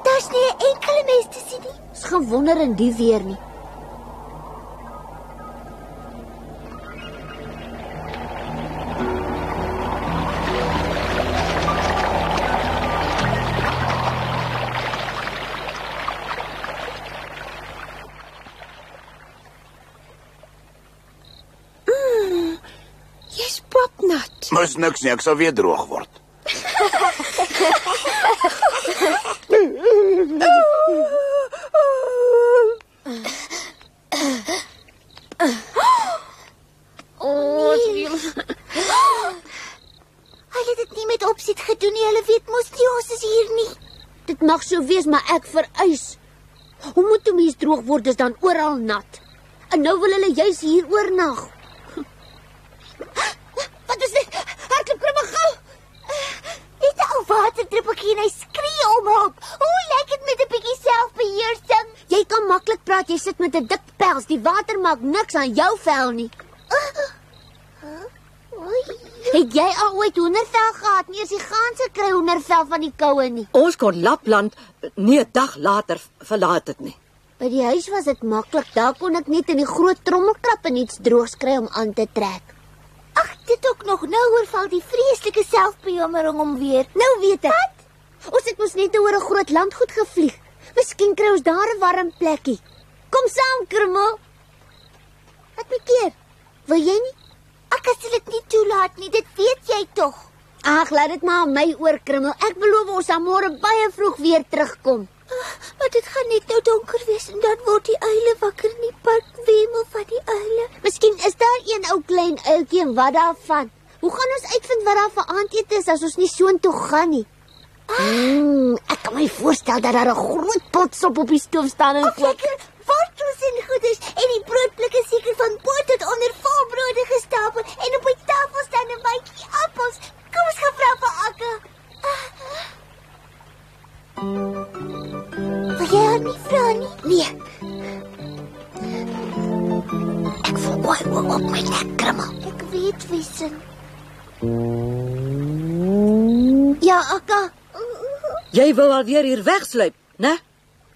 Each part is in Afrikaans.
Daar's nie 'n enkele mens te sien nie. Is geen wonder in die weer nie. Jy's popnat. Mos niks nie, ek sal weer droog word. Hulle het dit nie met opset gedoen nie. Hulle weet mos nie ons is hier nie. Dit mag so wees, maar ek vereis. Hoe moet 'n mens droog word as dan oral nat? En nou wil hulle juis hier oornag. Wat is dit? Hardloop Krummel gou. Net 'n ou waterdruppeltjie en hy skree om hulp. Hoe lyk dit met 'n bietjie selfbeheersing? Jy kan maklik praat, jy sit met 'n dik pels. Die water maak niks aan jou vel nie. Het jy al ooit hoendervel gehad? Nie eens die ganse kry hoendervel van die koue nie. Ons kon Lapland nie 'n dag later verlaat het nie. By die huis was dit maklik. Daar kon ek net in die groot trommel krap en iets droogs kry om aan te trek. Ag, dit ook nog. Nou oorval die vreeslike selfbejammering om weer. Nou weet ek. Wat? Ons het mos net oor 'n groot landgoed gevlieg. Miskien kry ons daar 'n warm plekkie. Kom saam, Krummel. Wat bekeer? Wil jy nie? Ek sal dit nie toelaat nie. Dit weet jy tog. Ag, laat dit maar aan my oor, Krummel. Ek beloof ons sal môre baie vroeg weer terugkom. Maar dit gaan net nou donker wees en dan word die uile wakker in die park wemel van die uile. Miskien is daar een ou klein uiltjie en wat daarvan. Hoe gaan ons uitvind wat daar vir aandete is as ons nie soontoe gaan nie? Ek kan my voorstel dat daar 'n groot pot sop op die stoof staan en Lekker wortels en goeders en die broodblikke seker van bo tot onder vol brode gestapel en op die tafel staan 'n bytjie appels. Kom ons gaan vra vir Akka. Wil jy haar nie vra nie? nee. Ek voel baie op my nek, Krummel. Ek weet wiesin. Ja, Akka. Jy wil alweer hier wegsluip, né?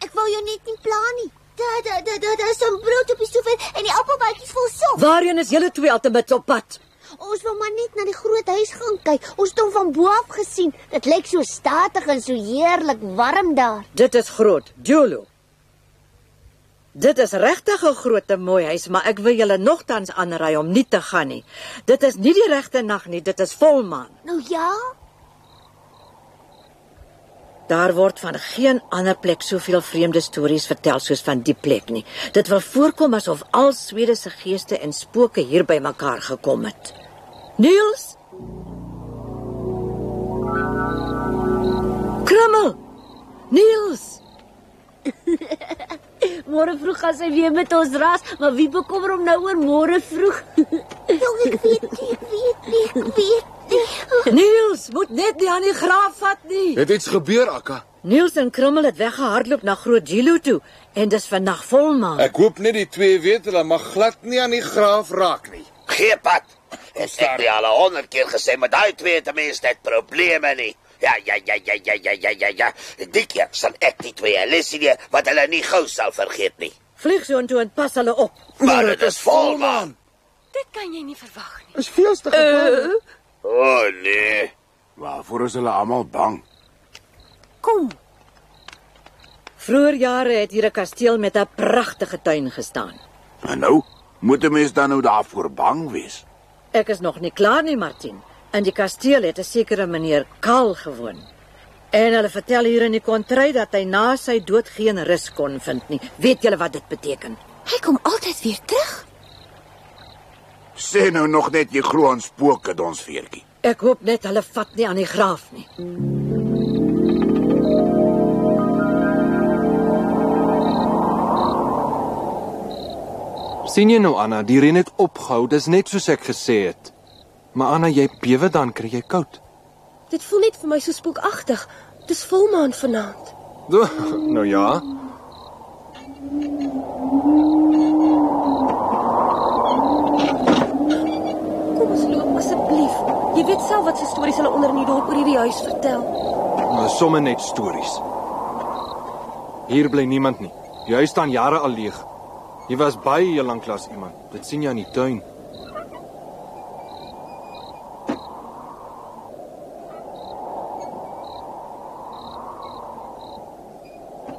Ek wou jou net nie pla nie. Daar is 'n brood op die stoof en die appelbytjies vol sop. Waarheen is julle twee altemat op pad? Ons wou maar net na die groot huis gaan kyk. Ons het hom van bo af gesien. Dit lyk so statig en so heerlik warm daar. Dit is groot, Jolo. Dit is regtig 'n groot en mooi huis, maar ek wil julle nogtans aanraai om nie te gaan nie. Dit is nie die regte nag nie, dit is volmaan. Nou ja, Daar word van geen ander plek soveel vreemde stories vertel soos van die plek nie. Dit wil voorkom asof al Swede se geeste en spooke hier by mekaar gekom het. Niels? Krummel! Niels! môre vroeg gaan sy weer met ons ras, maar wie bekommer hom nou oor môre vroeg? Jong, ek weet nie. Niels, moet net nie aan die graaf vat nie. Het iets gebeur, Akka? Niels en Krummel het weggehardloop na Groot Jilo toe en dis vandag volmaan. Ek hoop net die twee weet hulle mag glad nie aan die graaf raak nie. Gee pad. Het ek nie al 100 keer gesê, maar daai twee het tenminste net probleme nie. Ja. Die keer sal ek die twee lesie leer wat hulle nie gou sal vergeet nie. Vlieg so intoe en pas hulle op. Maar dit is volmaan. Dit kan jy nie verwag nie. Is veel te gevaarlik. O nee. Waarvoor is hulle almal bang? Kom. Vroeger jare het hier 'n kasteel met 'n pragtige tuin gestaan. En nou, moet 'n mens dan nou daarvoor bang wees? Ek is nog nie klaar nie, Martin. In die kasteel het 'n sekere meneer Karl gewoon. En hulle vertel hier in die kontry dat hy na sy dood geen rus kon vind nie. Weet julle wat dit beteken? Hy kom altyd weer terug. Sê nou nog net jy glo aan spooke, donsveertjie. Ek hoop net hulle vat nie aan die graaf nie. Sien jy nou, Anna, die reën het opgehou, dis net soos ek gesê het. Maar Anna, jy bewe dan, kry jy koud. Dit voel net vir my so spookagtig. Dis volmaan vanaand. Nou ja. Kom ons loop asseblief. Jy weet self wat se stories hulle onder in die dorp oor hierdie huis vertel. Nou, somme net stories. Hier bly niemand nie. Die huis staan jare al leeg. Jy was baie heel lanklaas iemand. Dit sien jy aan die tuin.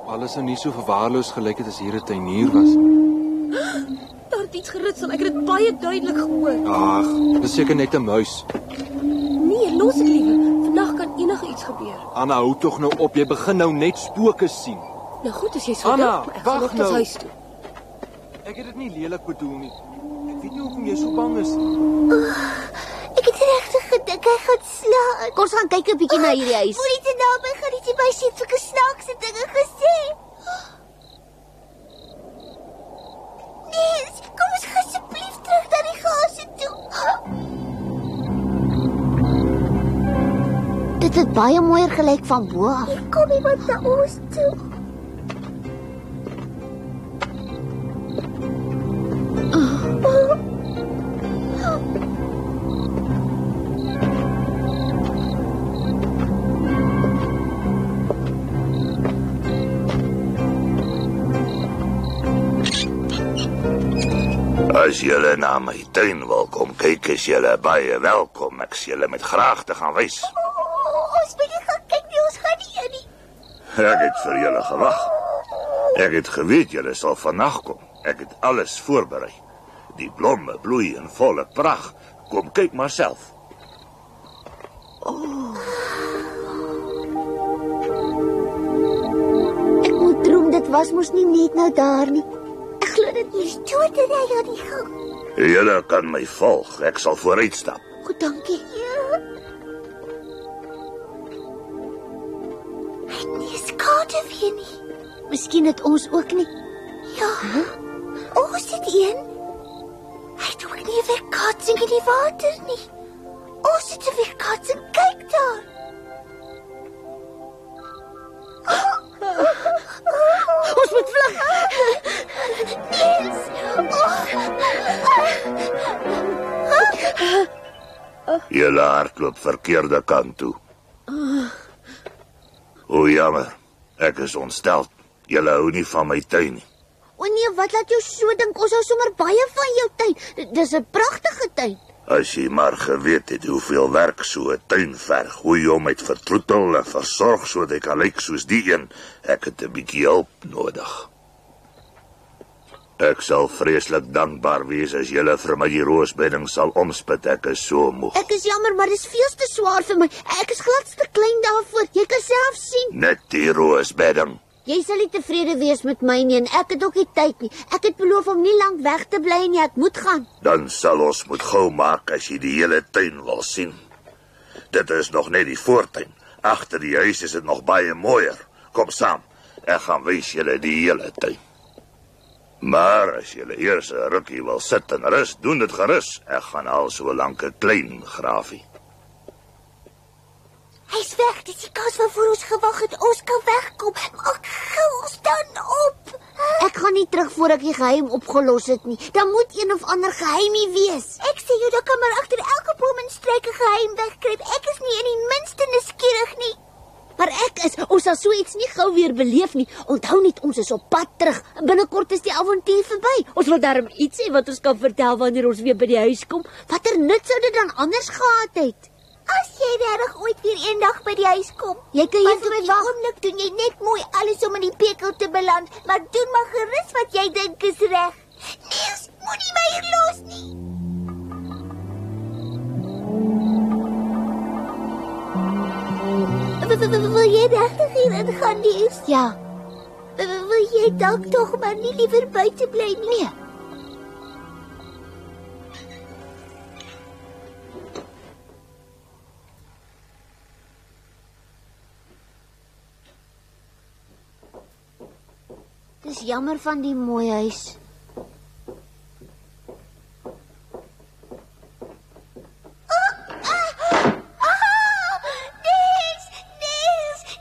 Alles is nie so verwaarloos gelyk het as hier 'n tuinier was. Daar het iets geritsel. Ek het dit baie duidelik gehoor. Ag, dis seker net 'n muis. Nee, los dit liewe. Vandag kan enige iets gebeur. Anna, hou tog nou op. Jy begin nou net spooke sien. Nou goed, as jy so Anna, dink, maar ek gaan wag nog tot nou. huis toe. Ek het dit nie lelik bedoel nie. Ek weet nie hoekom jy so bang is nie. Ek het regtig gedink hy gaan slaap. Kom ons gaan kyk 'n bietjie na hierdie huis. Moenie te naby gaan, jy my sien sulke snaakse dinge gesê. Nee, kom ons gaan asseblief terug na die gase toe. Dit het baie mooier gelyk van bo af. Kom iemand na ons toe. As julle na my tuin wil kom kyk, is julle baie welkom. Ek sê julle met graagte gaan wys. Ons wil nie gaan kyk nie, ons gaan nie in nie. Ek het vir julle gewag. Ek het geweet julle sal vannag kom. Ek het alles voorberei. Die blomme bloei in volle pragt. Kom kyk maar self. Ek moet droom dit was mos nie net nou daar nie. Ek glo dit nie. Stoot en hy aan die gang. Julle kan my volg. Ek sal vooruit stap. Goed, dankie. Hy het nie skade weer nie. Miskien het ons ook nie. Ja, ons het een. Hy het ook nie 'n weerkaatsing in die water nie. Ons het 'n weerkaatsing, kyk daar. Ons moet vlug. Niels. Julle hardloop verkeerde kant toe. O jammer. Ek is ontstel. Julle hou nie van my tuin nie. O nee, wat laat jou so dink? Ons hou sommer baie van jou tuin. Dis 'n pragtige tuin. As jy maar geweet het hoeveel werk so 'n tuin verg, hoe jy hom met vertroetel en versorg sodat hy kan lyk soos die een, ek het 'n bietjie hulp nodig. Ek sal vreeslik dankbaar wees as julle vir my die roosbedding sal omspit. Ek is so moeg. Ek is jammer, maar dis veel te swaar vir my. Ek is glad te klein daarvoor. Jy kan self sien. Net die roosbedding. Jy sal nie tevrede wees met my nie en ek het ook nie tyd nie. Ek het beloof om nie lank weg te bly nie. Ek moet gaan. Dan sal ons moet gou maak as jy die hele tuin wil sien. Dit is nog net die voortuin. Agter die huis is dit nog baie mooier. Kom saam. Ek gaan wys julle die hele tuin. Maar as julle eers 'n rukkie wil sit en rus, doen dit gerus. Ek gaan al so lank 'n klein graafie. Hy's weg, dis die kans waarvoor ons gewag het. Ons kan wegkom. Maak gou, staan op. Ek gaan nie terug voor ek die geheim opgelos het nie. Daar moet een of ander geheimie wees. Ek sê jou, daar kan maar agter elke boom en struik 'n geheim wegkruip. Ek is nie in die minste nuuskierig nie. Maar ons sal so iets nie gou weer beleef nie. Onthou net, ons is op pad terug. Binnekort is die avontuur verby. Ons wil darm iets hê wat ons kan vertel wanneer ons weer by die huis kom. Watter nut sou dit dan anders gehad het? As jy regtig ooit weer eendag by die huis kom, Jy kan hier vir my wag. Oomblik doen jy net mooi alles om in die pekel te beland, maar doen maar gerus wat jy dink is reg. Niels, moenie my hier los nie. Wil jy regtig hier ingaan, Niels? Ja, Wil jy dalk tog maar nie liewer buite bly nie? nee. Dis jammer van die mooi huis.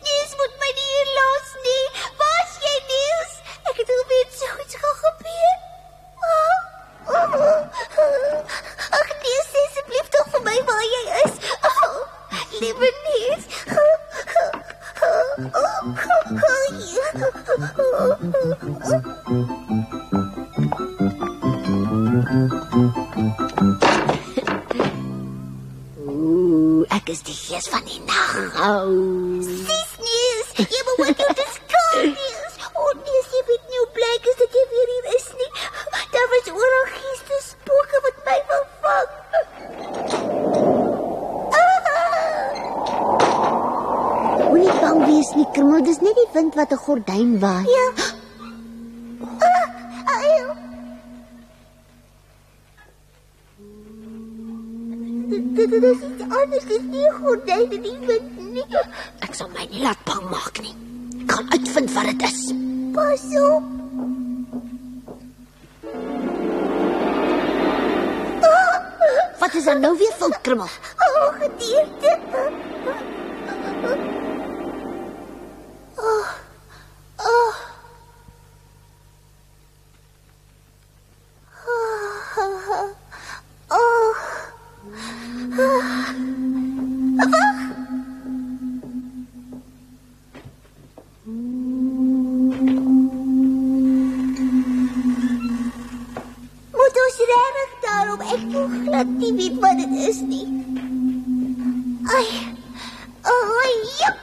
Niels moet my nie hier los nie. Waar is jy, Niels? Ek het al weet so iets gaan gebeur. Ag, Niels, sê asseblief tog vir my waar jy is. Liewe Niels. Ek is die gees van die nag. Sis, Niels, jy behoort jou te skaam, Niels. Niels, jy weet nie hoe bly ek is dat jy weer hier is nie. Daar was oral geestespoke wat my wil vang. Moenie bang wees nie, Krummel, dis net die wind wat 'n gordyn waai. Ja. Dit is iets anders, dit is nie 'n gordyn in die wind nie. Ek sal my nie laat bang maak nie. Ek gaan uitvind wat dit is. Pas op. Wat is dan nou weer fout, Krummel? Gedierte. Moet ons regtig daarom? Ek voel glad nie weet wat dit is nie. Ai. Jep.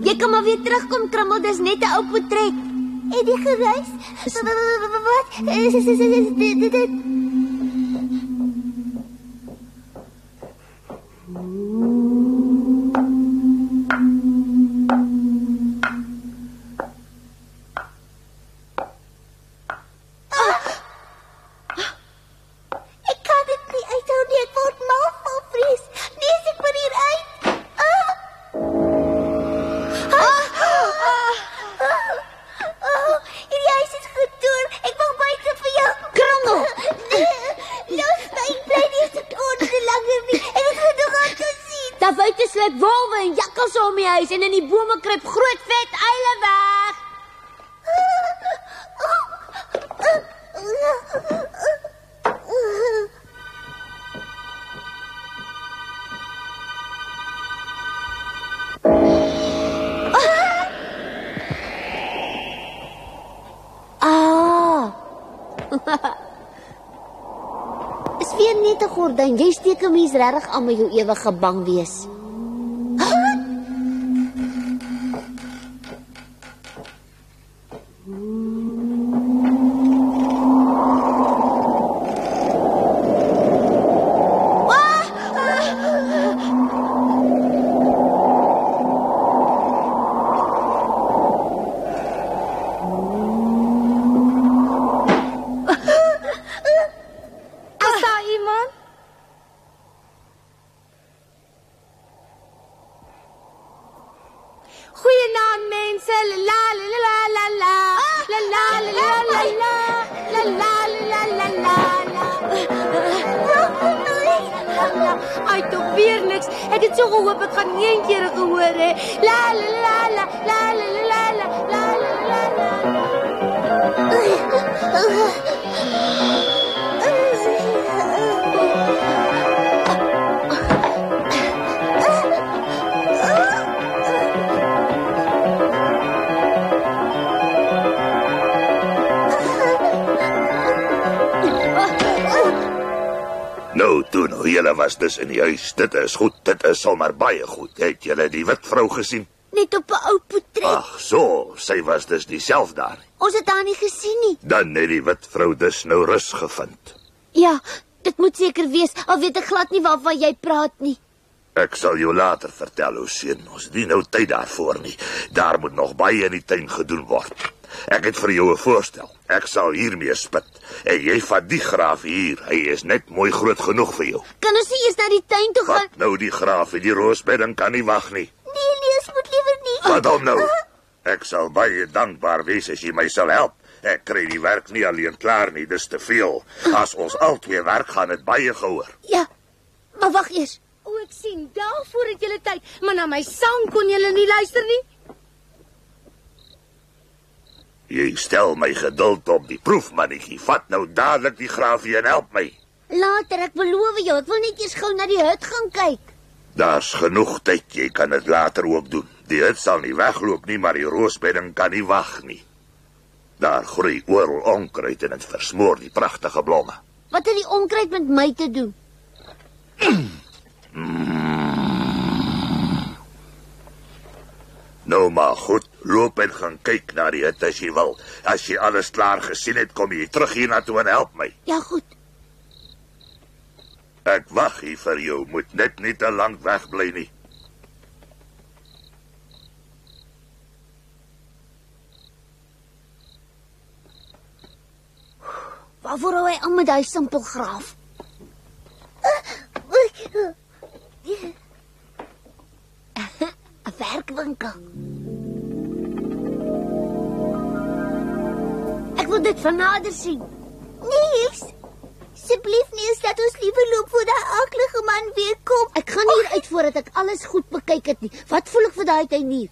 Jy kan maar weer terugkom, Krummel, dis net 'n ou portret. En die geruis? Wat? Dit. Ek kan dit nie uithou nie, ek word mal van vrees. Nee, ek moet hier uit. Hierdie huis is gedoen. Ek wou buite vir jou. Krummel! Los my, ek bly nie sekonde langer nie. Ek het genoeg aan te sien. Daar buite sluip wolwe en jakkals om die huis en in die bome kruip groot vet uile weg. Is weer net 'n gordyn. Jy steek 'n mens regtig aan met jou ewige bang wees. Is daar iemand? Goeienaand mense. La la la la la la la la la la la la la la la. Ai, tog weer niks. Ek het so gehoop ek gaan nie een keer gehoor hè. La la la la la la la la la la la. Julle was dus in die huis. Dit is goed, dit is sommer baie goed. Het julle die wit vrou gesien? Net op 'n ou portret. Ag, so, sy was dus nie self daar nie. Ons het haar nie gesien nie. Dan het die wit vrou dus nou rus gevind. Ja, dit moet seker wees, al weet ek glad nie waarvan jy praat nie. Ek sal jou later vertel, ou seun. Ons het nie nou tyd daarvoor nie. Daar moet nog baie in die tuin gedoen word. Ek het vir jou 'n voorstel. Ek sal hiermee spit. En jy vat die graaf hier. Hy is net mooi groot genoeg vir jou. Kan ons nie eers na die tuin toe gaan? Wat nou die graaf en die roosbedding kan nie wag nie. Nee, ons moet liewer nie. Wat dan nou? Ek sal baie dankbaar wees as jy my sal help. Ek kry die werk nie alleen klaar nie, dis te veel. As ons albei werk, gaan dit baie gouer. Ja, maar wag eers. O, ek sien, daarvoor het julle tyd, maar na my sang kon julle nie luister nie. Jy stel my geduld op die proef, mannetjie. Vat nou dadelik die graafie en help my. Later, ek beloof jou, ek wil net eers gou na die hut gaan kyk. Daar's genoeg tyd, jy kan dit later ook doen. Die hut sal nie wegloop nie, maar die roosbedding kan nie wag nie. Daar groei oral onkruid en dit versmoor die pragtige blomme. Wat het die onkruid met my te doen? Nou maar goed, loop en gaan kyk na die hut as jy wil. As jy alles klaar gesien het, kom jy terug hiernatoe en help my. Ja, goed. Ek wag hier vir jou, moet net nie te lank wegbly nie. Waarvoor hou hy aan met hy simpel graaf? 'n werkwinkel. Ek wil dit van nader sien. Nee, asseblief nie, dat ons liewer loop voor daai aaklige man weer kom. Ek gaan nie hier uit voordat ek alles goed bekyk het nie. Wat voel ek vir daai tuinier?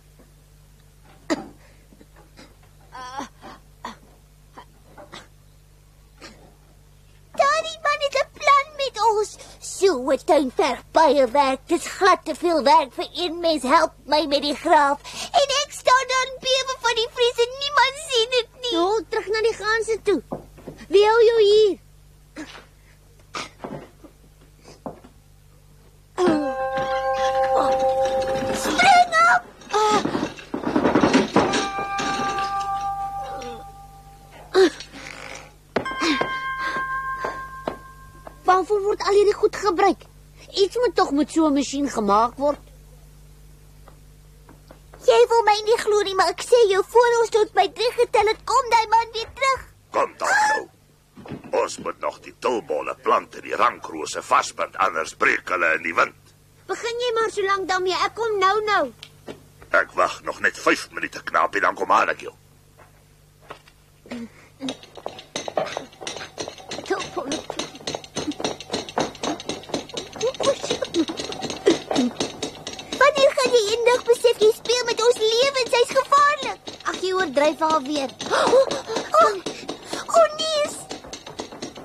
Daardie man het 'n plan met ons. So 'n tuin verg baie werk. Dis glad te veel werk vir een mens. Help my met die graaf. En ek staan dan bewe van die vrees en niemand sien dit nie. Nou, terug na die ganse toe. Wie hou jou hier? Spring op! Waarvoor word al hierdie goed gebruik? Iets moet tog met so 'n masjien gemaak word. Jy wil my nie glo nie, maar ek sê jou voor ons tot by 3 getel het, kom daai man weer terug. Kom dan nou. Ons moet nog die tulbolle plante, die rankrose vasbind, anders breek hulle in die wind. Begin jy maar so lank daarmee. Ek kom nou. Ek wag nog net 5 minute, knaapie, dan kom haal ek jou. Wanneer gaan jy eendag besef jy speel met ons lewens? Hy's gevaarlik. Ag, jy oordryf alweer. Nee.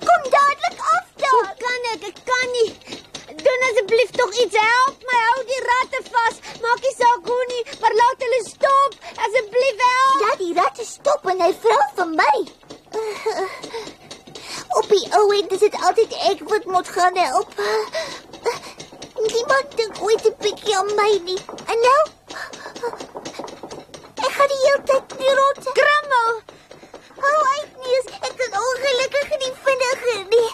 Kom dadelik af Hoe daar. kan ek? Ek kan nie. Doen asseblief tog iets. Help my. Hou die ratte vas. Maak nie saak hoe nie, maar laat hulle stop. Asseblief help. Ja, die ratte stop en hy vra vir my. Op die ou end is dit altyd ek wat moet gaan help. Niemand dink ooit 'n bietjie aan my nie. En nou? Ek gaan die hele tyd nie rond. Krummel. Hou uit, Niels. Ek kan ongelukkig nie vinniger nie.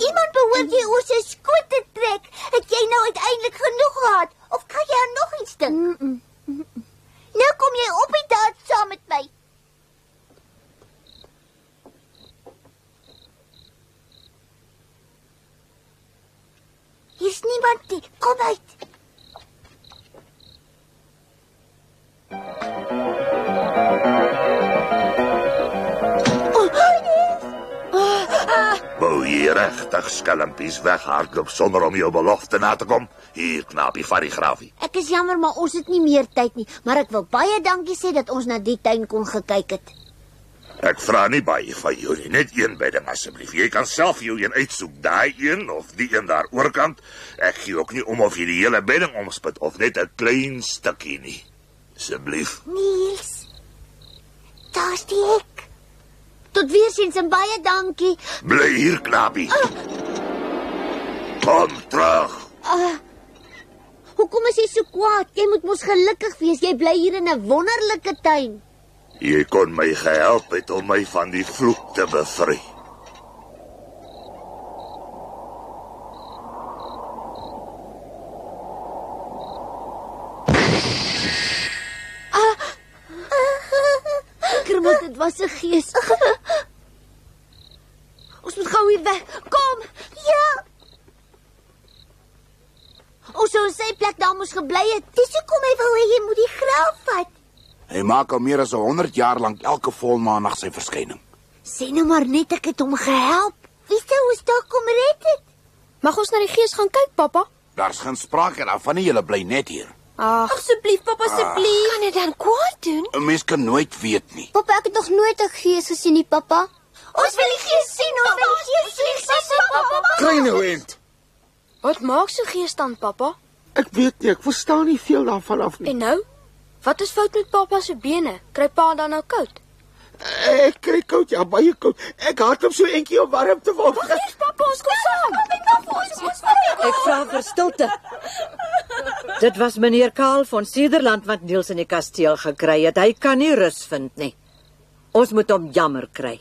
Iemand behoort jy oor sy skoot te trek. Het jy nou uiteindelik genoeg gehad? Of kan jy aan nog iets dink? Nou kom jy op die daad saam met my. Hier's niemand nie. Kom uit. Wou jy regtig skelmpies weghardloop sonder om jou belofte na te kom? Hier, knaapie, vat die grafie. Ek is jammer, maar ons het nie meer tyd nie, maar ek wil baie dankie sê dat ons na die tuin kon gekyk het. Ek vra nie baie van jou nie, net een bedding asseblief. Jy kan self jou een uitsoek, daai een of die een daar oorkant. Ek gee ook nie om of jy die hele bedding omspit of net 'n klein stukkie nie. Asseblief. Niels. Daar's die hek. Tot weersiens en baie dankie. Bly hier, knapie. Kom terug. Hoekom is jy so kwaad? Jy moet mos gelukkig wees. Jy bly hier in 'n wonderlike tuin. Jy kon my gehelp het om my van die vloek te bevry. Kermit, dit was 'n gees. Ons moet gou hier weg. Kom. Ja, Ons sou in sy plek daar moes gebly het. dis hoekom hy wou hê jy moet die graf vat. Hy maak al meer as 100 jaar lank elke volmaandag sy verskyning. Sê nou maar net ek het hom gehelp. Wie sou ons daar kom red het? Mag ons na die gees gaan kyk, pappa? Daar's geen sprake daarvan nie, julle bly net hier. Asseblief, pappa, asseblief. Kan dit dan kwaad doen? 'n Mens kan nooit weet nie. Pappa, ek het nog nooit 'n gees gesien nie, pappa. Ons wil die gees sien, ons wil die gees sien, pappa. Kry nou end. Wat maak so gees dan, pappa? Ek weet nie, ek verstaan nie veel daarvan af nie. En nou? Wat is fout met pappa se bene? Kry pa dan nou koud? Ek kry koud, ja, baie koud. Ek hardloop so eentjie om warm te word. Pappa, ons kom saam. Ek vra vir stilte. Dit was meneer Karl van Suiderland wat Niels in die kasteel gekry het. Hy kan nie rus vind nie. Ons moet hom jammer kry.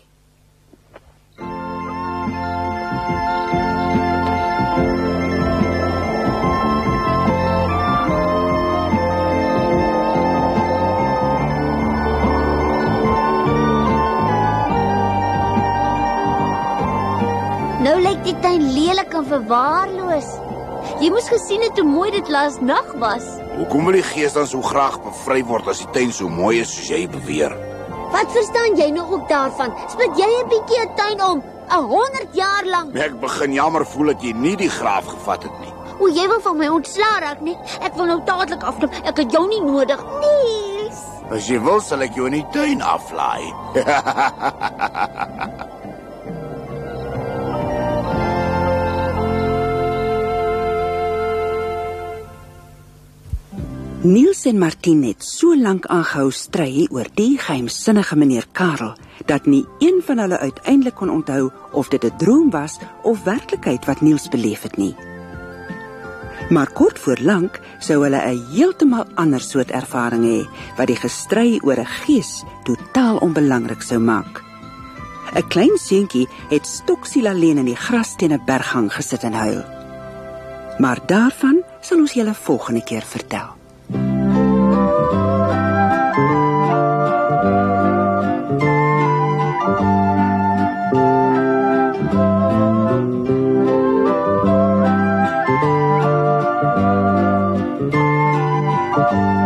Nou lyk die tuin lelik en verwaarloos. Jy moes gesien het hoe mooi dit laas nag was. Hoekom wil die gees dan so graag bevry word as die tuin so mooi is soos jy beweer? Wat verstaan jy nou ook daarvan? Spit jy 'n bietjie 'n tuin om, 100 jaar lank? Ek begin jammer voel dat jy nie die graaf gevat het nie. O, jy wil van my ontslaa raak, nie? Ek wil nou dadelik afloop. Ek het jou nie nodig. Niels. As jy wil, sal ek jou in die tuin aflaai. Niels en Martien het so lank aangehou stry oor die geheimsinnige meneer Karel, dat nie een van hulle uiteindelik kon onthou of dit 'n droom was of werklikheid wat Niels beleef het nie. Maar kort voor lank sou hulle 'n heeltemal ander soort ervaring hê, wat die gestry oor 'n gees totaal onbelangrik sou maak. 'n Klein seentjie het stoksiel alleen in die gras teen 'n berghang gesit en huil. Maar daarvan sal ons julle volgende keer vertel. Thank you.